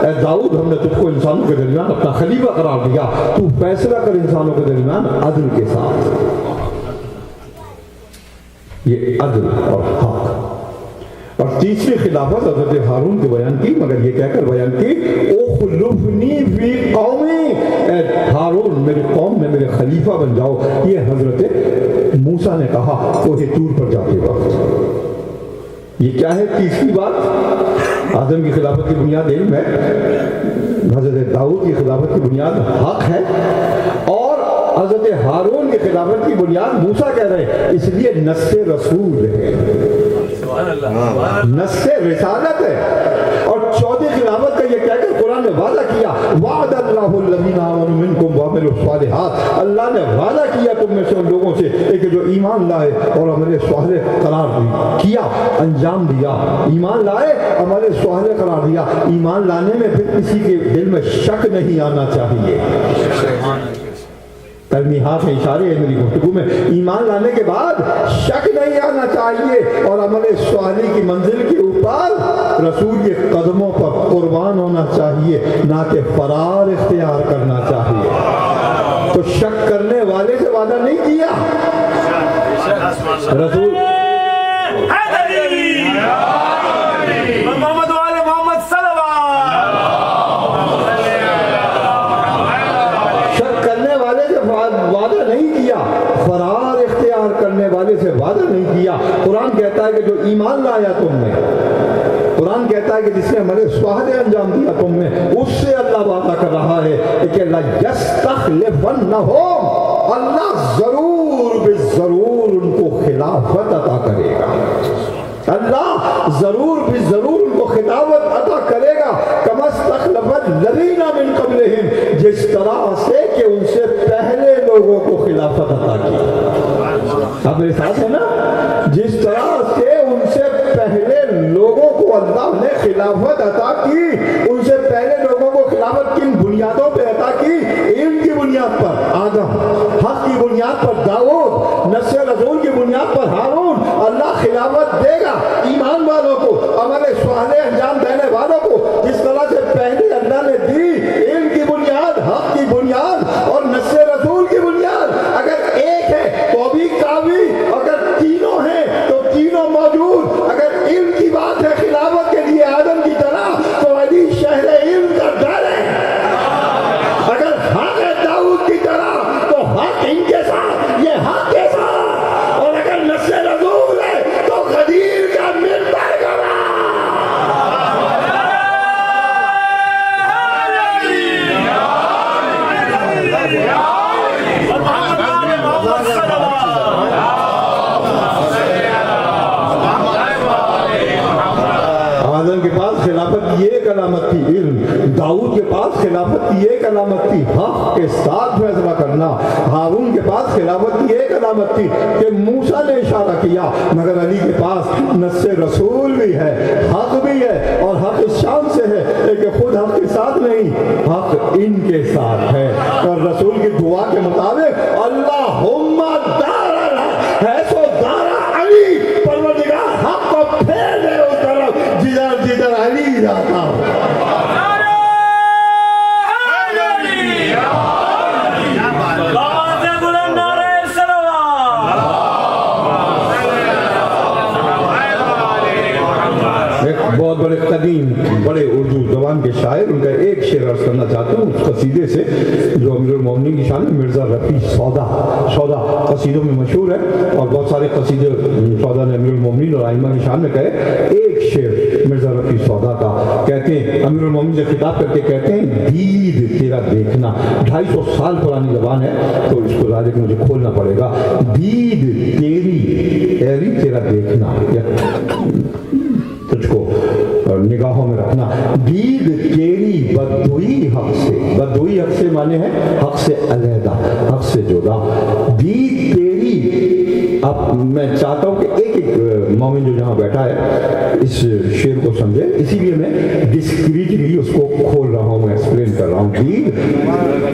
اے داؤد، ہم نے تجھ کو انسانوں کے درمیان اپنا خلیفہ قرار دیا، تو فیصلہ کر انسانوں کے درمیان عدل کے ساتھ. یہ عدل اور حق. اور تیسری خلافت حضرت ہارون کو بیان کی، مگر یہ کہہ کر بیان کی، اخلفنی فی قومی، اے ہارون میرے قوم میں میرے خلیفہ بن جاؤ. یہ حضرت موسیٰ نے کہا کوہ طور پر جاتے وقت. یہ کیا ہے تیسری بات؟ آدم کی خلافت کی بنیاد علم ہے، حضرت داؤد کی خلافت کی بنیاد حق ہے، اور حضرت ہارون کی خلافت کی بنیاد موسیٰ کہہ رہے ہیں، اس لیے نص رسول ہے، نص رسالت ہے. اور 4تھی خلافت کا یہ کہہ کر قرآن نے وعدہ کیا، وعد اللہ الذین آمنوا منکم وعملوا الصالحات. اللہ نے وعدہ کیا تم میں سے ان لوگوں سے کہ جو ایمان لائے اور عمل صالح قرار کیا، انجام دیا. ایمان لائے، عمل صالح قرار دیا. ایمان لانے میں پھر کسی کے دل میں شک نہیں آنا چاہیے. تلمیحات میں اشارے ہیں میری گفتگو میں. ایمان لانے کے بعد شک نہیں آنا چاہیے، اور عمل صالح کی منزل کے اوپر رسول کے قدموں پر قربان ہونا چاہیے، نہ کہ فرار اختیار کرنا چاہیے. تو شک کرنے والے سے وعدہ نہیں کیا رسول. محمد والے محمد وعدہ نہیں کیا، فرار اختیار کرنے والے سے وعدہ نہیں کیا. قرآن کہتا ہے کہ جو ایمان لایا تم نے، قرآن کہتا ہے کہ جس نے عمل صالح انجام دیا تم نے، اس سے اللہ وعدہ کر رہا ہے کہ لَيَسْتَخْلِفَنَّهُمْ، اللہ ضرور بالضرور ان کو خلافت عطا کرے گا. اللہ ضرور بالضرور ان کو خلافت عطا کرے گا. کما استخلف الذین من قبلہم، جس طرح سے کہ ان سے پہلے لوگوں کو خلافت عطا کی. آپ میرے ساتھ ہیں نا؟ جس طرح سے ان سے پہلے لوگوں کو اللہ نے خلافت عطا کی، ان سے پہلے لوگوں کو خلافت کن بنیادوں پہ عطا کی؟ علم کی بنیاد پر آدم، حق کی بنیاد پر داؤد، نص رسول کی بنیاد پر ہارون. اللہ خلافت دے گا ایمان والوں کو، عمل صالح انجام دینے والوں کو، جس طرح سے پہلے اللہ نے علامت تھی علم، داؤد کے پاس خلافت کی ایک علامت تھی حق کے ساتھ فیصلہ کرنا، ہارون کے پاس خلافت کی ایک علامت تھی کہ موسیٰ نے اشارہ کیا، مگر علی کے پاس نص رسول بھی ہے، حق بھی ہے، اور حق اس شان سے ہے لیکن خود حق کے ساتھ نہیں، حق ان کے ساتھ ہے۔ اور رسول کی دعا کے مطابق اللہم دارنا ہے سو دارا علی، پروردگار حق کو پھیر دے اس طرف جدھر جدھر علی جاتا ہو۔ بہت بڑے قدیم بڑے اردو زبان کے شاعر، ان کا ایک شعر عرض کرنا چاہتا ہوں اس قصیدے سے جو امیر المومنین کی شان ہے، مرزا رفیع سودا قصیدوں میں مشہور ہے، اور بہت سارے قصیدے سودا نے امیر المومنین اور ائمہ کی شان میں کہے۔ ایک شعر مرزا رفیع سودا کا کہتے ہیں، امیر المومنین سے خطاب کر کے کہتے ہیں، دید تیرا دیکھنا، 250 سال پرانی زبان ہے تو اس کو ظاہر کہ مجھے کھولنا پڑے گا۔ دید تیری ایری تیرا دیکھنا، تجھ کو نگاہوں میں رکھنا، دید تیری بدوئی حق سے، بدوئی حق سے معنی ہے حق سے علیحدہ، حق سے جدا، دید تیری۔ اب میں چاہتا ہوں کہ ایک ایک مومن جو جہاں بیٹھا ہے اس شعر کو سمجھے، اسی لیے میں ڈسکریٹلی اس کو کھول رہا ہوں، میں ایکسپلین کر رہا ہوں۔ دید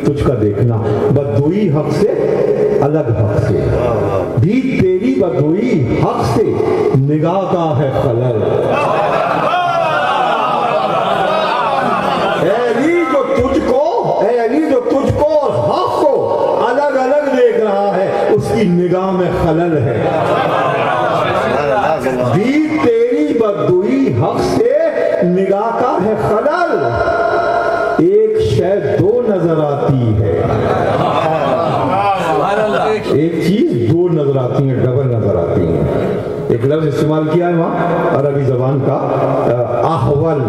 تجھ کا دیکھنا، بدوئی حق سے الگ حق سے، دید تیری بدوئی حق سے نگاہ کا ہے خلل، اے علی جو تجھ کو اور حق کو الگ الگ دیکھ رہا ہے اس کی نگاہ میں خلل ہے۔ دید تیری بدوئی حق سے نگاہ کا ہے خلل، ایک شے دو نظر آتی ہے، ایک چیز دو نظر آتی ہیں، ڈبل نظر آتی ہیں۔ ایک لفظ استعمال کیا ہے وہاں عربی زبان کا، احول،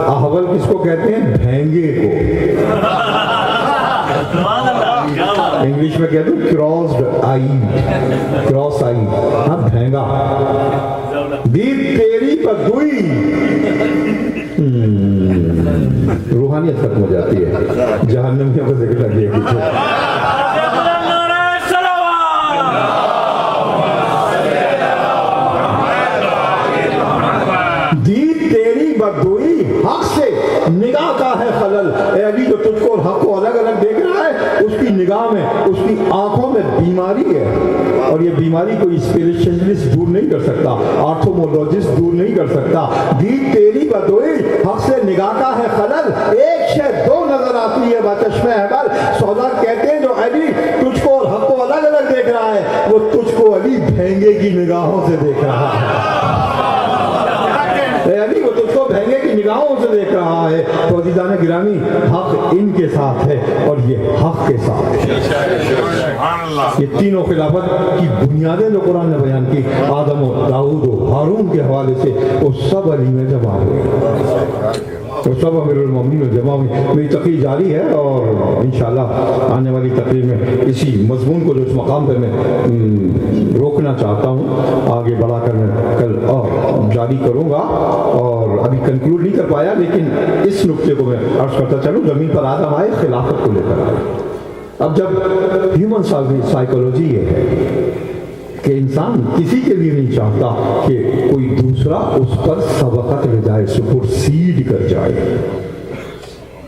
احول کس کو کہتے ہیں؟ بھینگے کو، انگلش میں کہتے ہیں کراس آئی، ہاں بھینگا۔ دید تیری بدوئی، روحانیت ختم ہو جاتی ہے، جہنمیوں کو ذکر لگے گی۔ دید تیری بدوئی حق سے نگاہ کا ہے خلل، اے علی جو تجھ کو اور حق کو الگ الگ دیکھ رہا ہے اس کی نگاہ میں، اس کی آنکھوں میں بیماری ہے، اور یہ بیماری کوئی اسپیشلسٹ دور نہیں کر سکتا، آرتھومولوجسٹ دور نہیں کر سکتا۔ دید تیری بدوئی حق سے نگاہ کا ہے خلل، ایک شے دو نظر آتی ہے بچشمہ احبل۔ سودا کہتے ہیں جو علی تجھ کو اور حق کو الگ الگ دیکھ رہا ہے وہ تجھ کو علی بھینگے کی نگاہوں سے دیکھ رہا ہے، علی وہ تجھ کو بھینگے کی نگاہوں سے دیکھ رہا ہے۔ تو عزیزان گرامی، حق ان کے ساتھ ہے اور یہ حق کے ساتھ ہے۔ یہ تینوں خلافت کی بنیادیں جو قرآن نے بیان کی، آدم و داؤد و ہارون کے حوالے سے، وہ سب علی میں جمع ہوئے، وہ سب امیر المومنین میں جمع ہوئی۔ میری تقریر جاری ہے اور انشاءاللہ آنے والی تقریر میں اسی مضمون کو جو اس مقام پر میں روکنا چاہتا ہوں آگے بڑھا کر میں کل اور جاری کروں گا، اور ابھی کنکلوڈ نہیں کر پایا لیکن اس نقطے کو میں عرض کرتا چلوں۔ زمین پر آدم آئے، خلافت کو لے کر آئے۔ اب جب ہیومن سائیکولوجی یہ ہے کہ انسان کسی کے لیے نہیں چاہتا کہ کوئی دوسرا اس پر سبقت لے جائے، سپرسیڈ کر جائے،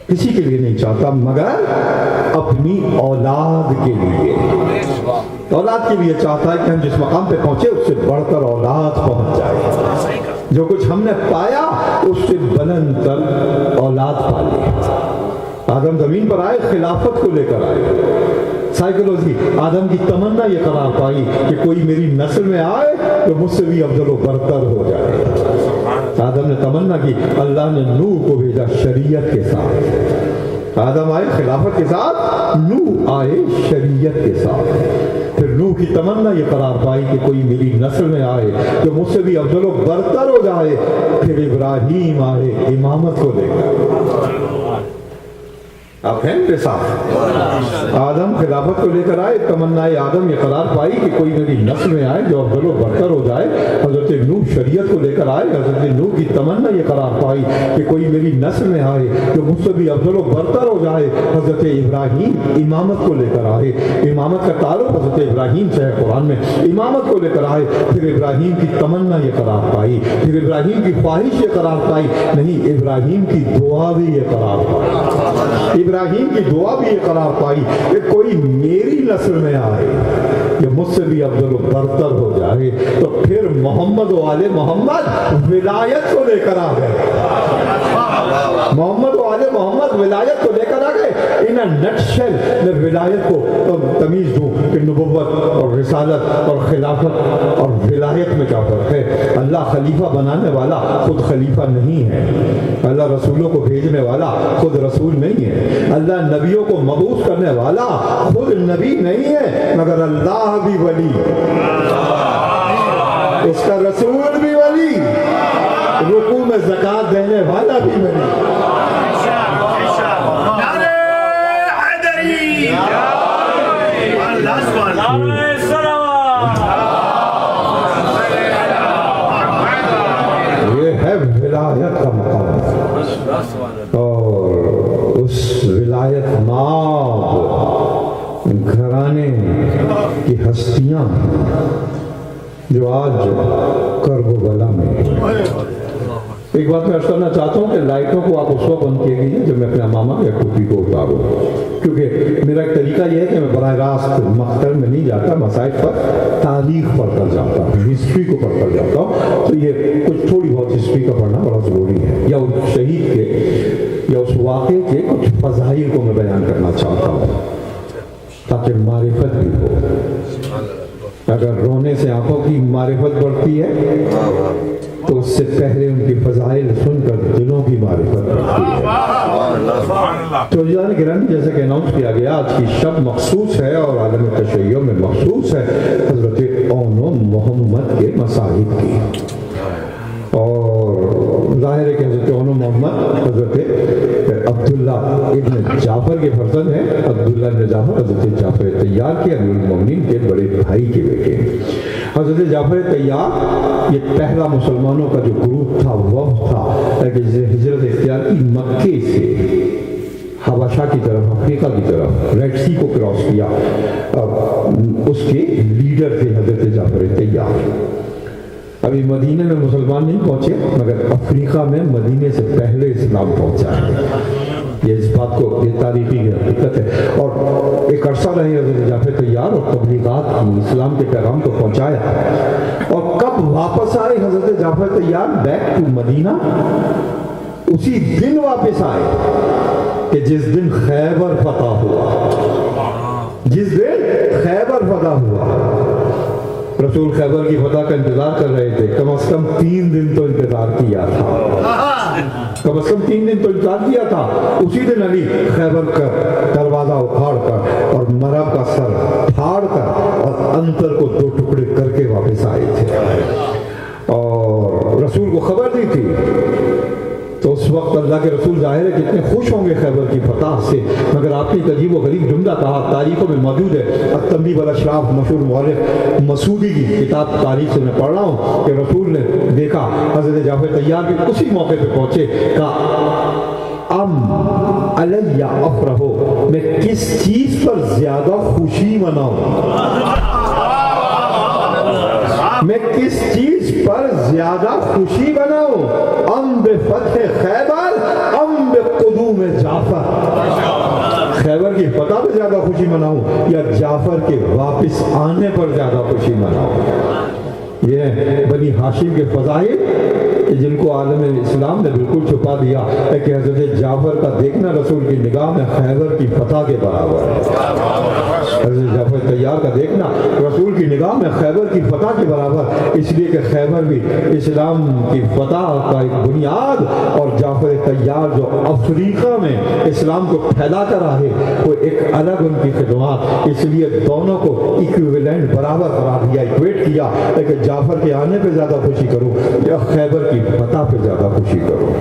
کسی کے لیے نہیں چاہتا مگر اپنی اولاد کے لیے، اولاد کے لیے چاہتا ہے کہ ہم جس مقام پہ پہنچے اس سے بڑھ کر اولاد پہنچ جائے، جو کچھ ہم نے پایا اس سے بلند تر اولاد پالے۔ آدم زمین پر آئے، خلافت کو لے کر آئے۔ سائیکولوجی آدم کی تمنا یہ قرار پائی کہ کوئی میری نسل میں آئے تو مجھ سے بھی افضل و برتر ہو جائے۔ آدم نے تمنا کی، اللہ نے نوح کو بھیجا شریعت کے ساتھ۔ آدم آئے خلافت کے ساتھ، نوح آئے شریعت کے ساتھ۔ پھر نوح کی تمنا یہ قرار پائی کہ کوئی میری نسل میں آئے جو مجھ سے بھی افضل و برتر ہو جائے۔ پھر ابراہیم آئے امامت کو لے کر۔ آپ ہیں میرے ساتھ؟ آدم خلافت کو لے کر آئے، تمنا آدم یہ قرار پائی کہ کوئی میری نسل میں آئے جو افضل و برتر ہو جائے۔ حضرت نوح شریعت کو لے کر آئے، حضرت نوح کی تمنا یہ قرار پائی کہ کوئی میری نسل میں آئے جو مجھ سے بھی افضل و برتر ہو جائے۔ حضرت ابراہیم امامت کو لے کر آئے، امامت کا تعلق حضرت ابراہیم سے ہے قرآن میں، امامت کو لے کر آئے، پھر ابراہیم کی تمنا یہ قرار پائی، پھر ابراہیم کی خواہش یہ قرار پائی، نہیں ابراہیم کی دعا بھی یہ قرار پائی، ابراہیم کی دعا بھی یہ قرار پائی کہ کوئی میری نسل میں آئے کہ مجھ سے بھی افضل و برتر ہو جائے۔ تو پھر محمد و آل محمد ولایت کو لے کر آ گئے، محمد و آل محمد ولایت کو لے کر آ گئے۔ ان نٹ شیل میں ولایت کو تمیز دوں کہ نبوت اور رسالت اور خلافت اور ولایت میں کیا فرق ہے۔ اللہ خلیفہ بنانے والا خود خلیفہ نہیں ہے، اللہ رسولوں کو بھیجنے والا خود رسول نہیں ہے، اللہ نبیوں کو مبعوث کرنے والا خود نبی نہیں ہے، مگر اللہ بھی ولی، اس کا رسول بھی ولی، رکوع میں زکوٰۃ دینے والا بھی ولی۔ یہ ہے ولایت کا مقام، اور اس ولایت ماب گھرانے کی ہستیاں جو آج کرب و بلا میں۔ ایک بات میں عرض کرنا چاہتا ہوں کہ لائٹوں کو آپ اس وقت بند کیے گی جب میں اپنے امامہ یا ٹوپی کو اتاروں، کیونکہ میرا ایک طریقہ یہ ہے کہ میں براہ راست مقتل میں نہیں جاتا، مصائب پر تاریخ پڑھ کر جاتا ہوں، ہسٹری کو پڑھ کر جاتا ہوں۔ تو یہ کچھ تھوڑی بہت ہسٹری کا پڑھنا بڑا ضروری ہے، یا اس شہید کے یا اس واقعے کے کچھ فضائل کو میں بیان کرنا چاہتا ہوں تاکہ معرفت بھی ہو۔ اگر رونے سے آنکھوں کی معرفت بڑھتی ہے تو اس سے پہلے ان کی فضائل سن کر دلوں کی معرفت بڑھتی ہے۔ تو گرامی، جیسے کہ اناؤنس کیا گیا، آج کی شب مخصوص ہے اور عالم تشیع میں مخصوص ہے حضرت اون و محمد کے مصاحب کی، اور ظاہر ہے کہ حضرت اون و محمد حضرت عبداللہ ابن جعفر کے فرزند ہیں۔ عبداللہ ابن جعفر حضرت جعفر طیار کے امیر المومنین کے بڑے بھائی کے بیٹے ہیں۔ حضرت جعفر طیار یہ پہلا مسلمانوں کا جو گروپ تھا، وفد تھا کہ جسے ہجرت اختیار کی مکے سے حبشہ کی طرف، افریقہ کی طرف، ریڈ سی کو کراس کیا، اس کے لیڈر تھے حضرت جعفر طیار۔ ابھی مدینے میں مسلمان نہیں پہنچے، مگر افریقہ میں مدینے سے پہلے اسلام پہنچا ہے۔ یہ اس بات کو، یہ تاریخی حقیقت ہے۔ اور ایک عرصہ رہے حضرت جعفر طیار اور تبلیغات کی، اسلام کے پیغام کو پہنچایا۔ اور کب واپس آئے حضرت جعفر طیار بیک ٹو مدینہ؟ اسی دن واپس آئے کہ جس دن خیبر فتح ہوا، جس دن خیبر فتح ہوا۔ رسول خیبر کی فتح کا انتظار کر رہے تھے، کم از کم 3 دن تو انتظار کیا تھا، کم از کم 3 دن تو انتظار کیا تھا۔ اسی دن علی خیبر کا دروازہ اکھاڑ کر اور مرب کا سر پھاڑ کر اور انتر کو 2 ٹکڑے کر کے واپس آئے تھے، اور رسول کو خبر دی تھی۔ تو اس وقت اللہ کے رسول ظاہر ہے کتنے خوش ہوں گے خیبر کی فتح سے، مگر آپ نے ایک عجیب و غریب جملہ کہا، تاریخوں میں موجود ہے۔ التنبیہ والاشراف، مشہور مورخ مسعودی کی کتاب تاریخ سے میں پڑھ رہا ہوں کہ رسول نے دیکھا حضرت جعفر طیار کے اسی موقع پہ پہنچے، کہا ام علی افرحو، میں کس چیز پر زیادہ خوشی مناؤں، میں کس چیز پر زیادہ خوشی مناؤں، ام بفتح خیبر ام بقدوم جعفر، خیبر کی فتح پر زیادہ خوشی مناؤں یا جعفر کے واپس آنے پر زیادہ خوشی مناؤں۔ یہ بنی ہاشم کے فضائل جن کو عالم اسلام نے بالکل چھپا دیا ہے کہ حضرت جعفر کا دیکھنا رسول کی نگاہ میں خیبر کی فتح کے برابر ہے۔ حضرت جعفر طیار کا دیکھنا رسول کی نگاہ میں خیبر کی فتح کے برابر، اس لیے کہ خیبر بھی اسلام کی فتح کا ایک بنیاد، اور جعفر طیار جو افریقہ میں اسلام کو پھیلا کر آئے وہ ایک الگ ان کی خدمات، اس لیے دونوں کو ایکویولنٹ برابر قرار دیا، ایکویٹ کیا، لیکن جعفر کے آنے پہ زیادہ خوشی کروں یا خیبر کی فتح پہ زیادہ خوشی کروں۔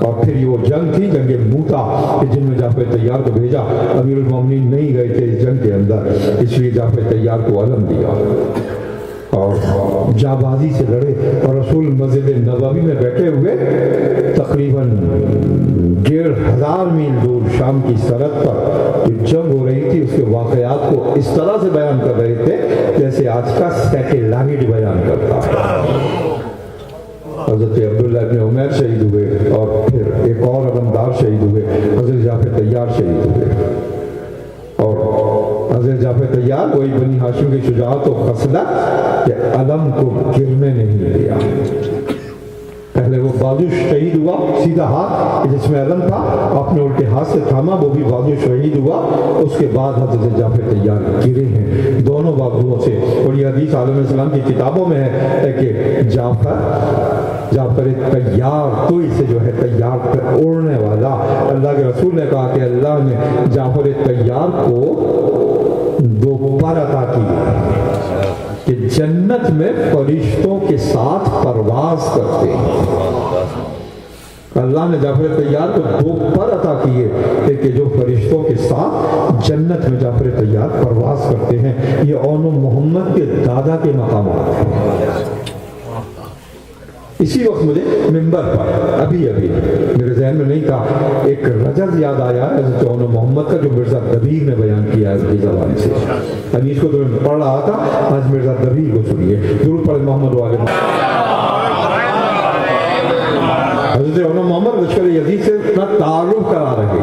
اور پھر یہ وہ جنگ تھی جنگ موتا کہ جن میں جعفر طیار کو بھیجا. امیر المومنین نہیں گئے تھے اس جنگ کے اندر، اس لیے جعفر طیار کو علم دیا اور جابازی سے لڑے. اور رسول مسجد نبوی میں بیٹھے ہوئے تقریباً 1500 میل دور شام کی سرحد پر جو جنگ ہو رہی تھی اس کے واقعات کو اس طرح سے بیان کر رہے تھے جیسے آج کا سیٹلائٹ بیان کرتا ہے. حضرت عبداللہ ابن عمیر شہید ہوئے اور پھر ایک اور علمدار شہید ہوئے، حضرت جعفر طیار شہید ہوئے. اور حضرت جعفر طیار وہی بنی ہاشم کی شجاعت و خصلت کہ علم کو گرنے نہیں دیا. پہلے وہ بازو شہید ہوا، سیدھا ہاتھ جس میں علم تھا اپنے الٹے ہاتھ سے تھاما، وہ بھی بازو شہید ہوا. اس کے بعد حضرت جعفر طیار گرے ہیں دونوں بازوؤں سے. اور یہ حدیث عالم اسلام کی کتابوں میں ہے کہ جعفر طیار تو اسے جو ہے طیار پہ اڑنے والا. اللہ کے رسول نے کہا کہ اللہ نے جعفر طیار کو 2 پر عطا کی کہ جنت میں فرشتوں کے ساتھ پرواز کرتے ہیں. اللہ نے جعفر طیار کو 2 پر عطا کیے کہ جو فرشتوں کے ساتھ جنت میں جعفر طیار پرواز کرتے ہیں. یہ اون محمد کے دادا کے مقامات ہیں. اسی وقت مجھے ممبر پر ابھی میرے ذہن میں نہیں تھا ایک رجز یاد آیا حضرت اون محمد کا جو مرزا دبیر نے بیان کیا ہے اس کی زبان سے. حدیث کو تو میں پڑھ رہا تھا، آج مرزا دبیر کو سنیے. درود پڑھ محمد والے. حضرت اون محمد لشکر یزید سے اپنا تعارف کرا رہے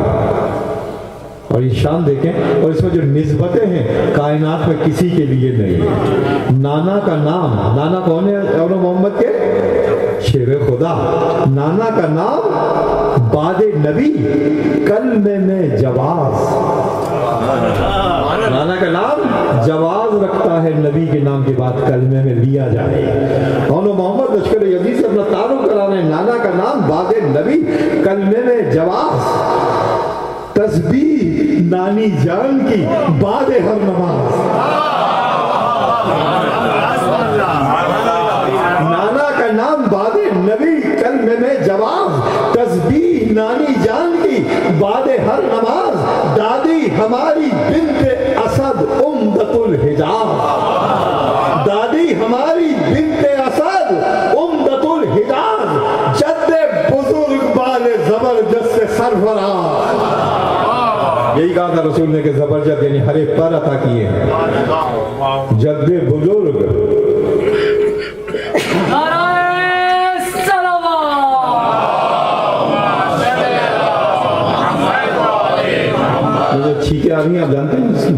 اور یہ شان دیکھیں. اور اس میں جو نسبتیں ہیں کائنات میں کسی کے لیے نہیں. نانا کا نام، نانا کون ہے اون محمد کے؟ شیر خدا. نانا کا نام بعد نبی کلمے میں جواز. نانا کا نام جواز رکھتا ہے نبی کے نام کے بعد کلمے میں لیا جائے. اون محمد لشکر یزید سے اپنا تعارف کرا رہے ہیں. نانا کا نام بعد نبی کلمے میں جواز. تسبیح نانی جان کی بعد ہر نماز. نانا کا نام بعد نبی کلمے میں جواز. تسبیح نانی جان کی بعد ہر نماز. دادی ہماری بنت اسد امدت الحجاز. دادی ہماری بنت اسد امدت الحجاز. جد بزرگ بال زبردست سرفراز. یہی کہا تھا رسول نے کہ زبرجد یعنی ہر ایک پر عطا کیے ہیں. جد بزرگ جو چھینکیں آ رہی ہیں آپ جانتے ہیں اس کی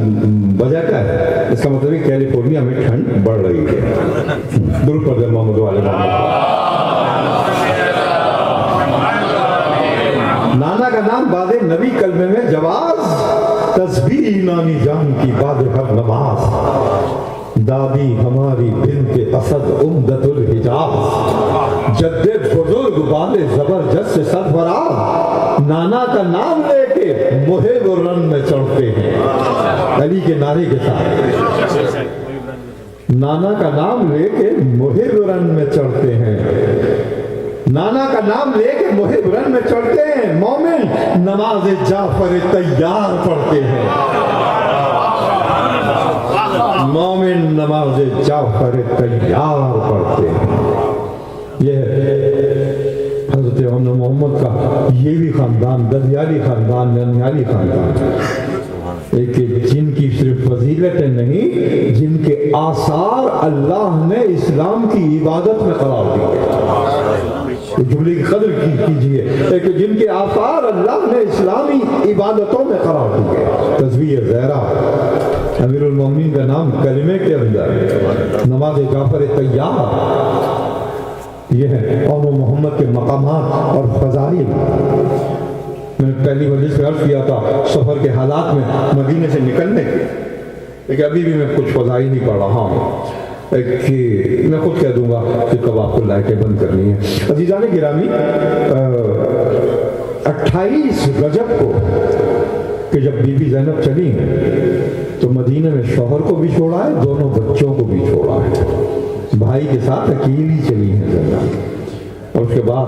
وجہ کیا ہے؟ اس کا مطلب ہے کیلیفورنیا میں ٹھنڈ بڑھ رہی ہے. درود پڑھ دیں محمد والے محمد. نانا کا نام بعد نبی کلمے میں جواز. تسبیح نانی جان کی بعد ہر نماز. دادی ہماری بنت اسد امدت الحجاز. جد بزرگ والے زبردست سرفراز. نانا کا نام لے کے مہب رن میں چڑھتے ہیں. علی کے نعرے کے ساتھ نانا کا نام لے کے مہب رن میں چڑھتے ہیں. نانا کا نام لے کے مہب رن میں چڑھتے ہیں. مومن نماز جعفر طیار پڑھتے ہیں. مومن نماز جعفر طیار پڑھتے ہیں. یہ حضرت اون محمد کا یہ بھی خاندان ددیالی خاندان، ننیالی خاندان ایک جن کی صرف فضیلتیں نہیں، جن کے آثار اللہ نے اسلام کی عبادت میں قرار دیے. جملے کی قدر کیجئے کہ جن کے آثار اللہ نے اسلامی عبادتوں میں قرار دیے. تسبیح زہرا امیر المومنین کا نام کلمے کے اندر. نماز جعفر طیار یہ ہے اون محمد کے مقامات اور فضائل. میں نے پہلی مجلس میں عرض کیا تھا سفر کے حالات میں مدینے سے نکلنے کے، لیکن ابھی بھی میں کچھ فضائل نہیں پڑھ رہا ہوں کہ میں خود کہہ دوں گا کہ کب آپ کو لائٹیں بند کرنی ہے. عزیزان گرامی، 28 رجب کو کہ جب بی بی زینب چلی تو مدینے میں شوہر کو بھی چھوڑا ہے، دونوں بچوں کو بھی چھوڑا ہے. بھائی کے ساتھ اکیلی چلی ہیں زینب. اور اس کے بعد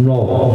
9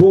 2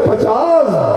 50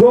2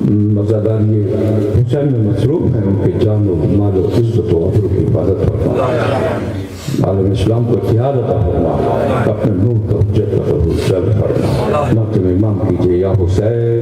مزاداری حسین میں مصروف ہیں، ان کے جان و مال و عزت و عبر کی حفاظت فرما، عالم اسلام کو اتحاد عطا فرما، اپنے نور کا حجت کا فرما، نعت میں امام کیجئے یا حسین